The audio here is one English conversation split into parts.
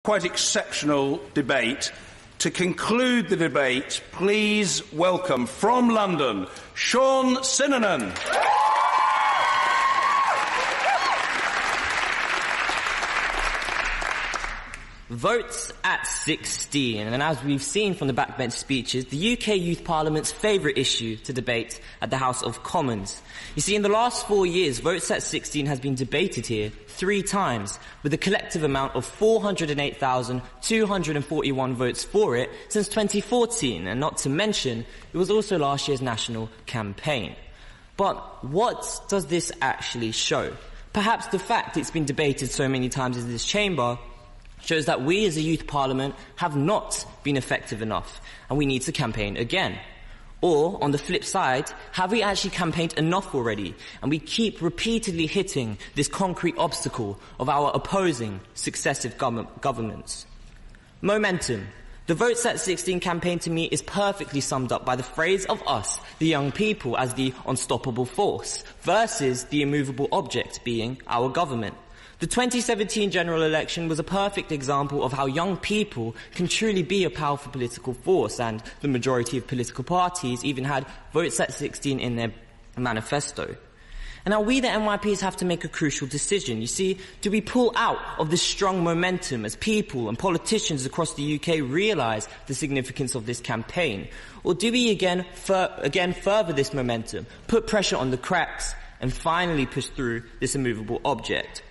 Quite exceptional debate. To conclude the debate, please welcome from London, Sinanan. Votes at 16, and as we've seen from the backbench speeches, the UK Youth Parliament's favourite issue to debate at the House of Commons. You see, in the last 4 years, votes at 16 has been debated here 3 times, with a collective amount of 408,241 votes for it since 2014, and not to mention, it was also last year's national campaign. But what does this actually show? Perhaps the fact it's been debated so many times in this chamber shows that we as a youth parliament have not been effective enough and we need to campaign again. Or, on the flip side, have we actually campaigned enough already and we keep repeatedly hitting this concrete obstacle of our opposing successive governments? Momentum. The Votes at 16 campaign to me is perfectly summed up by the phrase of us, the young people, as the unstoppable force versus the immovable object being our government. The 2017 general election was a perfect example of how young people can truly be a powerful political force, and the majority of political parties even had Votes at 16 in their manifesto. And now we, the NYPs, have to make a crucial decision. You see, do we pull out of this strong momentum as people and politicians across the UK realise the significance of this campaign? Or do we again further this momentum, put pressure on the cracks, and finally push through this immovable object?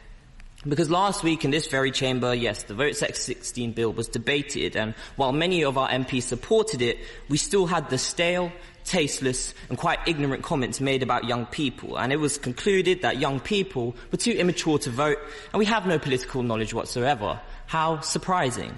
Because last week in this very chamber, yes, the Votes at 16 bill was debated, and while many of our MPs supported it, we still had the stale, tasteless and quite ignorant comments made about young people, and it was concluded that young people were too immature to vote and we have no political knowledge whatsoever. How surprising.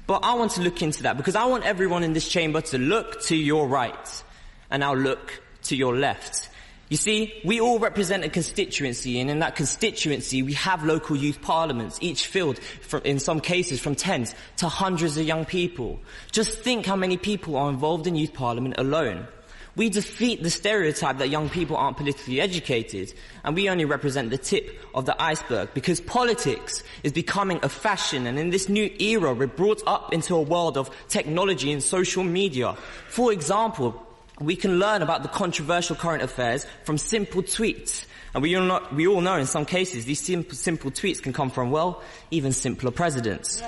But I want to look into that because I want everyone in this chamber to look to your right and now look to your left. You see, we all represent a constituency, and in that constituency we have local youth parliaments, each filled, in some cases, from tens to hundreds of young people. Just think how many people are involved in youth parliament alone. We defeat the stereotype that young people aren't politically educated, and we only represent the tip of the iceberg, because politics is becoming a fashion, and in this new era we're brought up into a world of technology and social media. For example, we can learn about the controversial current affairs from simple tweets. And we all know in some cases these simple tweets can come from, well, even simpler presidents.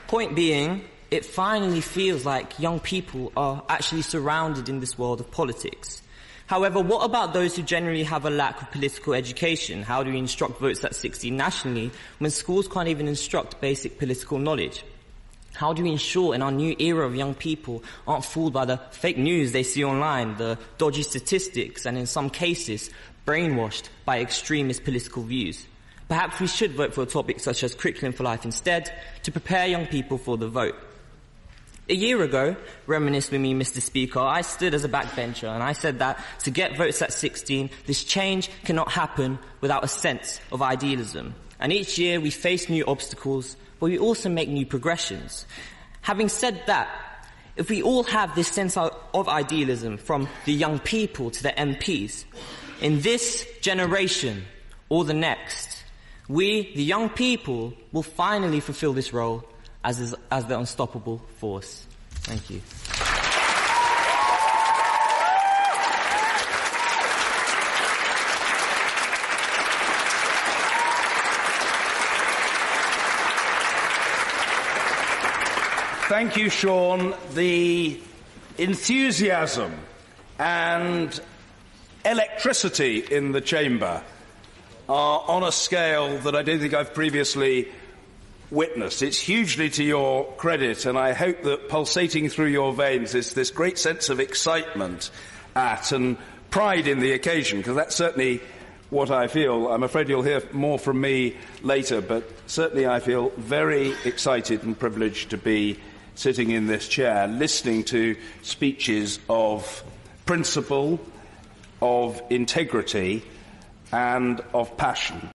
Point being, it finally feels like young people are actually surrounded in this world of politics. However, what about those who generally have a lack of political education? How do we instruct Votes at 16 nationally when schools can't even instruct basic political knowledge? How do we ensure in our new era of young people aren't fooled by the fake news they see online, the dodgy statistics, and in some cases, brainwashed by extremist political views? Perhaps we should vote for a topic such as curriculum for life instead to prepare young people for the vote. A year ago, reminisce with me, Mr. Speaker, I stood as a backbencher and I said that to get Votes at 16, this change cannot happen without a sense of idealism. And each year we face new obstacles, but we also make new progressions. Having said that, if we all have this sense of idealism from the young people to the MPs, in this generation or the next, we, the young people, will finally fulfill this role as the unstoppable force. Thank you. Thank you, Sean. The enthusiasm and electricity in the chamber are on a scale that I don't think I've previously witnessed. It's hugely to your credit, and I hope that pulsating through your veins is this great sense of excitement at and pride in the occasion, because that's certainly what I feel. I'm afraid you'll hear more from me later, but certainly I feel very excited and privileged to be sitting in this chair, listening to speeches of principle, of integrity, and of passion.